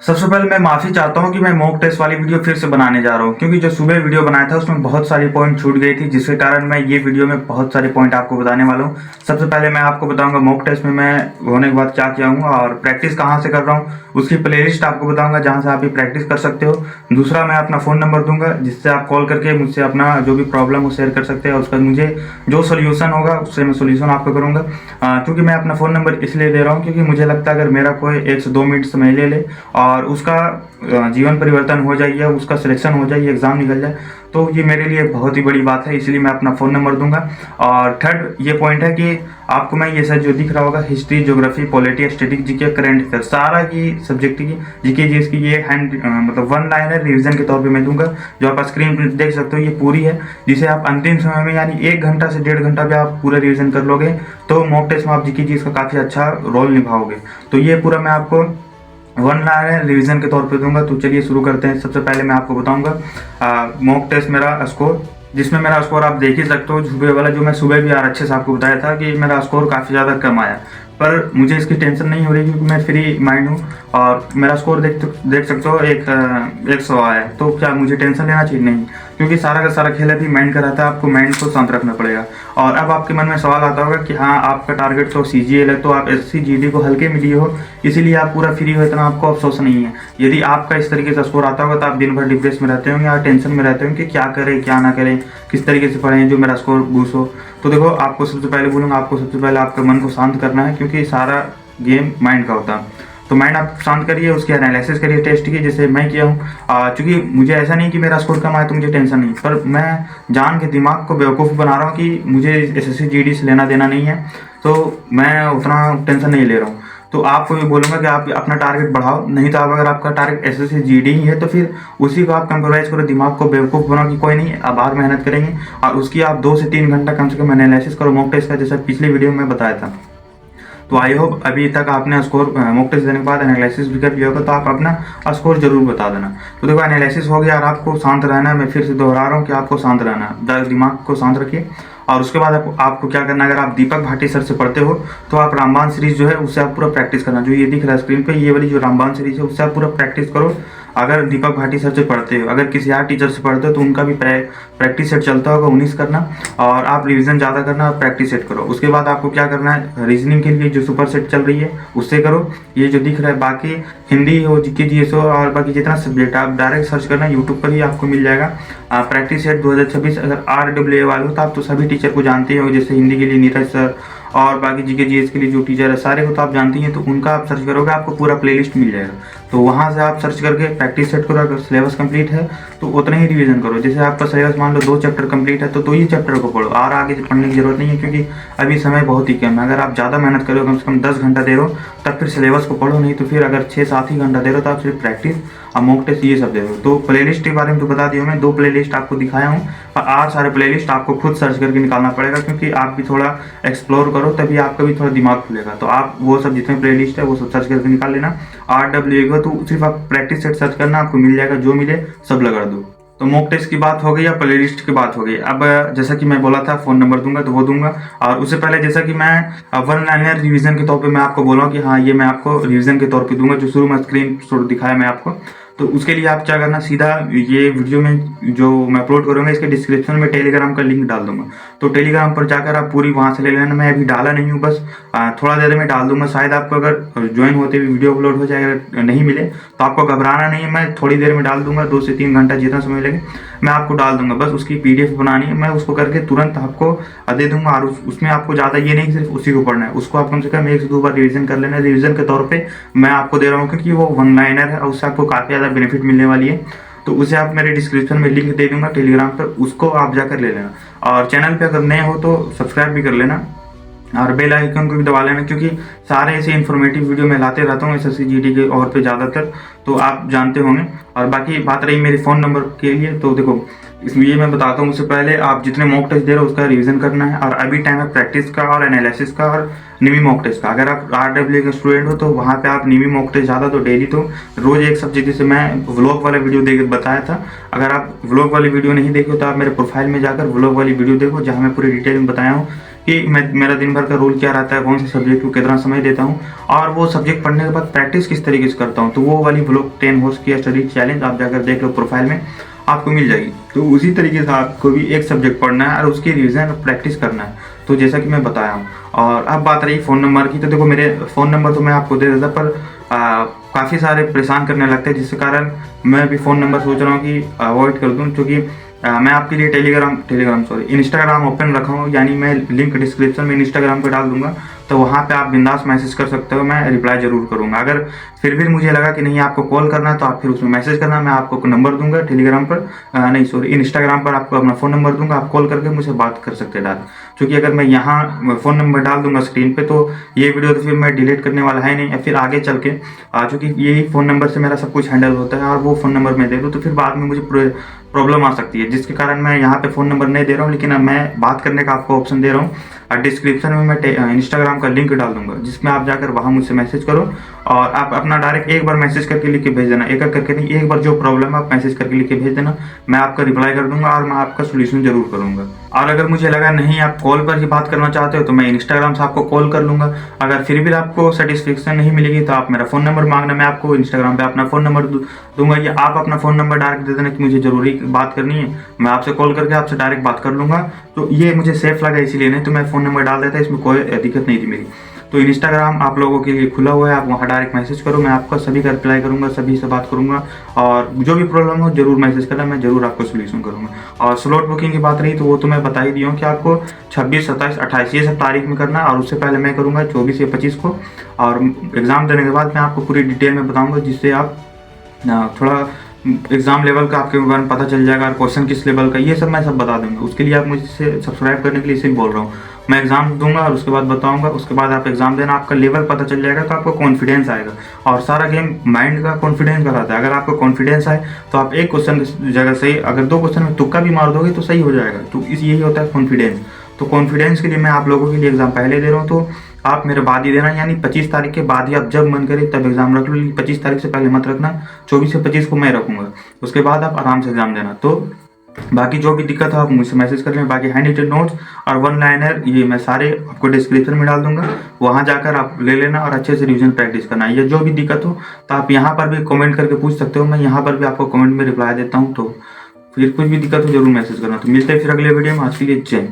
सबसे पहले मैं माफ़ी चाहता हूँ कि मैं मॉक टेस्ट वाली वीडियो फिर से बनाने जा रहा हूँ, क्योंकि जो सुबह वीडियो बनाया था उसमें बहुत सारी पॉइंट छूट गई थी, जिसके कारण मैं ये वीडियो में बहुत सारे पॉइंट आपको बताने वाला हूँ। सबसे पहले मैं आपको बताऊंगा मॉक टेस्ट में मैं होने के बाद क्या किया हूँ और प्रैक्टिस कहाँ से कर रहा हूँ, उसकी प्लेलिस्ट आपको बताऊंगा जहाँ से आप ये प्रैक्टिस कर सकते हो। दूसरा, मैं अपना फ़ोन नंबर दूंगा जिससे आप कॉल करके मुझसे अपना जो भी प्रॉब्लम हो शेयर कर सकते हैं, उसका मुझे जो सोल्यूशन होगा उससे मैं सोल्यूशन आपको करूँगा। क्योंकि मैं अपना फ़ोन नंबर इसलिए दे रहा हूँ क्योंकि मुझे लगता है अगर मेरा कोई 1 से 2 मिनट समय ले ले और उसका जीवन परिवर्तन हो जाए या उसका सिलेक्शन हो जाए, एग्ज़ाम निकल जाए, तो ये मेरे लिए बहुत ही बड़ी बात है, इसलिए मैं अपना फ़ोन नंबर दूंगा। और थर्ड ये पॉइंट है कि आपको मैं ये सब जो दिख रहा होगा, history, geography, polity, static, GK, current affair, सारा की सब्जेक्ट की जीके जीएस की ये मतलब 1 लाइनर रिवीजन के तौर पे मैं दूंगा, जो आप स्क्रीन पर देख सकते हो ये पूरी है, जिसे आप अंतिम समय में यानी 1 घंटा से 1.5 घंटा भी आप पूरा रिवीजन कर लोगे तो मॉक टेस्ट में आप जीके जीएस का काफ़ी अच्छा रोल निभाओगे। तो ये पूरा मैं आपको 1 लाइनर रिवीजन के तौर पे दूंगा। तो चलिए शुरू करते हैं। सबसे पहले मैं आपको बताऊंगा मॉक टेस्ट मेरा स्कोर, जिसमें मेरा स्कोर आप देख ही सकते हो, सुबह वाला जो मैं सुबह भी यार अच्छे से आपको बताया था कि मेरा स्कोर काफ़ी ज़्यादा कम आया, पर मुझे इसकी टेंशन नहीं हो रही क्योंकि मैं फ्री माइंड हूँ और मेरा स्कोर देख सकते हो 100 आया। तो क्या मुझे टेंशन लेना चाहिए? नहीं, क्योंकि सारा का सारा खेल अभी माइंड का रहता है, आपको माइंड को शांत रखना पड़ेगा। और अब आपके मन में सवाल आता होगा कि हाँ, आपका टारगेट तो सीजीएल है, तो आप एसएससी जीडी को हल्के में लिए हो, इसीलिए आप पूरा फ्री हो, इतना आपको अफसोस नहीं है। यदि आपका इस तरीके से स्कोर आता होगा तो आप दिन भर डिप्रेस में रहते होंगे या टेंशन में रहते होंगे कि क्या करें क्या ना करें, किस तरीके से पढ़ें जो मेरा स्कोर बूस्ट हो। तो देखो, आपको सबसे पहले बोलूँगा, आपको सबसे पहले आपके मन को शांत करना है, क्योंकि सारा गेम माइंड का होता है। तो माइंड आप शांत करिए, उसकी एनालिसिस करिए टेस्ट की, जैसे मैं किया हूँ। क्योंकि मुझे ऐसा नहीं कि मेरा स्कोर कम आया तो मुझे टेंशन नहीं, पर मैं जान के दिमाग को बेवकूफ़ बना रहा हूँ कि मुझे एसएससी जीडी से लेना देना नहीं है, तो मैं उतना टेंशन नहीं ले रहा हूँ। तो आपको ये बोलूँगा कि आप अपना टारगेट बढ़ाओ, नहीं तो आप अगर आपका टारगेट एसएससी जीडी ही है तो फिर उसी को आप कंप्रोमाइज़ करो, दिमाग को बेवकूफ़ बनाओ कि कोई नहीं, अब बाहर मेहनत करेंगे, और उसकी आप 2 से 3 घंटा कम से कम एनालिसिस करो मॉक टेस्ट का, जैसा पिछले वीडियो में बताया था। तो आई होप अभी तक आपने स्कोर मॉक टेस्ट देने के बाद एनालिसिस भी कर लिया होगा, तो आप अपना स्कोर जरूर बता देना। तो देखो, एनालिसिस हो गया और आपको शांत रहना है। मैं फिर से दोहरा रहा हूँ कि आपको शांत रहना है, दिमाग को शांत रखिए। और उसके बाद आपको क्या करना है, अगर आप दीपक भाटी सर से पढ़ते हो तो आप रामबाण सीरीज जो है उससे आप पूरा प्रैक्टिस करना। जो ये दिख रहा है स्क्रीन पे, ये वाली जो रामबाण सीरीज है उससे आप पूरा प्रैक्टिस करो। अगर दीपक भाटी सर से पढ़ते हो, अगर किसी और टीचर से पढ़ते हो तो उनका भी प्रैक्टिस सेट चलता होगा, 19 करना, और आप रिवीजन ज़्यादा करना और प्रैक्टिस सेट करो। उसके बाद आपको क्या करना है, रीजनिंग के लिए जो सुपर सेट चल रही है उससे करो, ये जो दिख रहा है। बाकी हिंदी हो, जीके जीएस हो, और बाकी जितना सब्जेक्ट आप डायरेक्ट सर्च करना, यूट्यूब पर ही आपको मिल जाएगा प्रैक्टिस सेट 2026। अगर RWA वाले हो तो आप तो सभी टीचर को जानते हो, जैसे हिंदी के लिए नीरज सर और बाकी जीके जीएस के लिए जो टीचर है सारे को तो आप जानती हैं, तो उनका आप सर्च करोगे आपको पूरा प्लेलिस्ट मिल जाएगा। तो वहाँ से आप सर्च करके प्रैक्टिस सेट करो। अगर सिलेबस कंप्लीट है तो उतना ही रिवीजन करो। जैसे आपका सिलेबस मान लो 2 चैप्टर कंप्लीट है तो 2 ही चैप्टर को पढ़ो, और आगे पढ़ने की जरूरत नहीं है, क्योंकि अभी समय बहुत ही कम है। अगर आप ज़्यादा मेहनत करो, कम से कम 10 घंटा दे रहे हो, तब फिर सिलेबस को पढ़ो, नहीं तो फिर अगर 6-7 ही घंटा दे रहे हो तो आप सिर्फ प्रैक्टिस और मॉक टेस्ट ये सब दे रहे हो। तो प्लेलिस्ट के बारे में तो बता दिया मैं, 2 प्लेलिस्ट आपको दिखाया हूँ, और 8 सारे प्लेलिस्ट आपको खुद सर्च करके निकालना पड़ेगा, क्योंकि आप भी थोड़ा एक्सप्लोर करो तभी आपका भी थोड़ा दिमाग खुलेगा। तो आप वो सब जितने प्लेलिस्ट है वो सब सर्च करके निकाल लेना। RWA को तो सिर्फ आप प्रैक्टिस सेट सर्च करना, आपको मिल जाएगा, जो मिले सब लगा दो। तो मॉक टेस्ट की बात हो गई या प्लेलिस्ट की बात हो गई। अब जैसा कि मैं बोला था फ़ोन नंबर दूंगा तो वो दूंगा, और उससे पहले जैसा कि मैं 1 लाइनर रिवीजन के तौर पे मैं आपको बोला कि हाँ, ये मैं आपको रिवीजन के तौर पे दूंगा, जो शुरू में स्क्रीन शॉट दिखाया मैं आपको। तो उसके लिए आप क्या करना, सीधा ये वीडियो में जो मैं अपलोड करूँगा इसके डिस्क्रिप्शन में टेलीग्राम का लिंक डाल दूंगा, तो टेलीग्राम पर जाकर आप पूरी वहाँ से ले लेना। मैं अभी डाला नहीं हूँ, बस थोड़ा देर में डाल दूंगा। शायद आपको अगर ज्वाइन होते हुए वीडियो अपलोड हो जाए, अगर नहीं मिले तो आपको घबराना नहीं है, मैं थोड़ी देर में डाल दूंगा, 2 से 3 घंटा जितना समय लगे मैं आपको डाल दूंगा। बस उसकी PDF बनानी है, मैं उसको करके तुरंत आपको दे दूंगा। और उसमें आपको ज़्यादा ये नहीं सिर्फ उसी को पढ़ना है, उसको आप कम से कम 1 से 2 बार रिवीजन कर लेना। रिवीजन के तौर पे मैं आपको दे रहा हूँ, क्योंकि वो 1 लाइनर है और उससे आपको काफ़ी ज़्यादा बेनिफिट मिलने वाली है। तो उसे आप मेरे डिस्क्रिप्शन में लिंक दे दूंगा टेलीग्राम पर, उसको आप जाकर ले लेना। और चैनल पे अगर नए हो तो सब्सक्राइब भी कर लेना और बेल आइकन को भी दबा लेना, क्योंकि सारे ऐसे इन्फॉर्मेटिव वीडियो मैं लाते रहता हूँ एसएससी जीडी के और पे ज़्यादातर, तो आप जानते होंगे। और बाकी बात रही मेरी फ़ोन नंबर के लिए, तो देखो इसमें ये मैं बताता हूँ, उससे पहले आप जितने मॉक टेस्ट दे रहे हो उसका रिवीजन करना है। और अभी टाइम है प्रैक्टिस का और एनालिसिस का और निमी मॉक टेस्ट का। अगर आप RWA के स्टूडेंट हो तो वहाँ पे आप निमी मॉक टेस्ट ज़्यादा, तो डेली तो रोज़ एक सब्जेक्ट, जैसे मैं व्लॉग वाला वीडियो देख बताया था। अगर आप व्लॉग वाली वीडियो नहीं देखो तो आप मेरे प्रोफाइल में जाकर व्लॉग वाली वीडियो देखो, जहाँ मैं पूरी डिटेल में बताया हूँ कि मेरा दिन भर का रूल क्या रहता है, कौन से सब्जेक्ट को कितना समय देता हूँ और वो सब्जेक्ट पढ़ने के बाद प्रैक्टिस किस तरीके से करता हूँ। तो वो वाली ब्लॉग 10 होस्ट किया स्टडी चैलेंज आप जाकर देख लो, प्रोफाइल में आपको मिल जाएगी। तो उसी तरीके से आपको भी एक सब्जेक्ट पढ़ना है और उसकी रिविजन और प्रैक्टिस करना है। तो जैसा कि मैं बताया हूँ। और अब बात रही फ़ोन नंबर की, तो देखो मेरे फ़ोन नंबर तो मैं आपको दे देता, पर काफ़ी सारे परेशान करने लगते हैं, जिसके कारण मैं भी फ़ोन नंबर सोच रहा हूँ कि अवॉइड कर दूँ। क्योंकि मैं आपके लिए इंस्टाग्राम ओपन रखा हूँ, यानी मैं लिंक डिस्क्रिप्शन में इंस्टाग्राम पे डाल दूंगा, तो वहाँ पे आप बिंदास मैसेज कर सकते हो, मैं रिप्लाई जरूर करूँगा। अगर फिर भी मुझे लगा कि नहीं आपको कॉल करना है तो आप फिर उसमें मैसेज करना, मैं आपको नंबर दूंगा टेलीग्राम पर, इंस्टाग्राम पर आपको अपना फ़ोन नंबर दूंगा, आप कॉल करके मुझसे बात कर सकते हैं डायरेक्ट। क्योंकि अगर मैं यहाँ फ़ोन नंबर डाल दूंगा स्क्रीन पे तो ये वीडियो तो फिर मैं डिलीट करने वाला है नहीं, या फिर आगे चल के चूँकि यही फ़ोन नंबर से मेरा सब कुछ हैंडल होता है और वो फ़ोन नंबर मैं दे दूँ तो फिर बाद में मुझे प्रॉब्लम आ सकती है, जिसके कारण मैं यहाँ पे फ़ोन नंबर नहीं दे रहा हूँ। लेकिन अब मैं बात करने का आपको ऑप्शन दे रहा हूँ और डिस्क्रिप्शन में मैं इंस्टाग्राम का लिंक डाल दूंगा, जिसमें आप जाकर वहाँ मुझसे मैसेज करो और आप अपना डायरेक्ट एक बार मैसेज करके लिख के भेज देना, एक करके नहीं, एक बार जो प्रॉब्लम है आप मैसेज करके लिख के भेज देना, मैं आपका रिप्लाई कर दूंगा और मैं आपका सोल्यूशन जरूर करूंगा। और अगर मुझे लगा नहीं आप कॉल पर ही बात करना चाहते हो तो मैं इंस्टाग्राम से आपको कॉल कर लूंगा। अगर फिर भी आपको सेटिस्फेक्शन नहीं मिलेगी तो आप मेरा फ़ोन नंबर मांगना, मैं आपको इंस्टाग्राम पे अपना फ़ोन नंबर दूंगा, या आप अपना फ़ोन नंबर डायरेक्ट दे देना कि मुझे ज़रूरी बात करनी है, मैं आपसे कॉल करके आपसे डायरेक्ट बात कर लूँगा। तो ये मुझे सेफ लगा इसीलिए, नहीं तो मैं फ़ोन नंबर डाल देता, इसमें कोई दिक्कत नहीं थी मेरी। तो इंस्टाग्राम आप लोगों के लिए खुला हुआ है, आप वहाँ डायरेक्ट मैसेज करो, मैं आपका सभी का रिप्लाई करूँगा, सभी से बात करूँगा और जो भी प्रॉब्लम हो जरूर मैसेज करना, मैं जरूर आपको सोल्यूशन करूँगा। और स्लॉट बुकिंग की बात रही तो वो तो मैं बता ही दिया हूँ कि आपको 26, 27, 28 ये सब तारीख में करना, और उससे पहले मैं करूँगा 24 या 25 को। और एग्ज़ाम देने के बाद मैं आपको पूरी डिटेल में बताऊँगा, जिससे आप थोड़ा एग्जाम लेवल का आपके बारे में पता चल जाएगा और क्वेश्चन किस लेवल का, ये सब मैं सब बता दूंगा। उसके लिए आप मुझसे सब्सक्राइब करने के लिए इसीलिए बोल रहा हूँ। मैं एग्जाम दूंगा और उसके बाद बताऊंगा, उसके बाद आप एग्जाम देना, आपका लेवल पता चल जाएगा तो आपको कॉन्फिडेंस आएगा। और सारा गेम माइंड का कॉन्फिडेंस का रहता है। अगर आपको कॉन्फिडेंस आए तो आप एक क्वेश्चन की जगह से अगर 2 क्वेश्चन में तुक्का भी मार दोगे तो सही हो जाएगा। तो यही होता है कॉन्फिडेंस। तो कॉन्फिडेंस के लिए मैं आप लोगों के लिए एग्जाम पहले दे रहा हूँ, तो आप मेरे बाद ही देना, यानी 25 तारीख के बाद ही आप जब मन करे तब एग्जाम रख लो, लेकिन 25 तारीख से पहले मत रखना। 24 से 25 को मैं रखूंगा, उसके बाद आप आराम से एग्जाम देना। तो बाकी जो भी दिक्कत हो आप मुझसे मैसेज कर लें। बाकी हैंड रिटन नोट्स और 1 लाइनर ये मैं सारे आपको डिस्क्रिप्शन में डाल दूंगा, वहाँ जाकर आप ले लेना और अच्छे से रिविजन प्रैक्टिस करना। ये जो भी दिक्कत हो तो आप यहाँ पर भी कमेंट करके पूछ सकते हो, मैं यहाँ पर भी आपको कमेंट में रिप्लाई देता हूँ। तो फिर कुछ भी दिक्कत हो जरूर मैसेज करना। तो मिलते हैं फिर अगले वीडियो में, आज के लिए जय।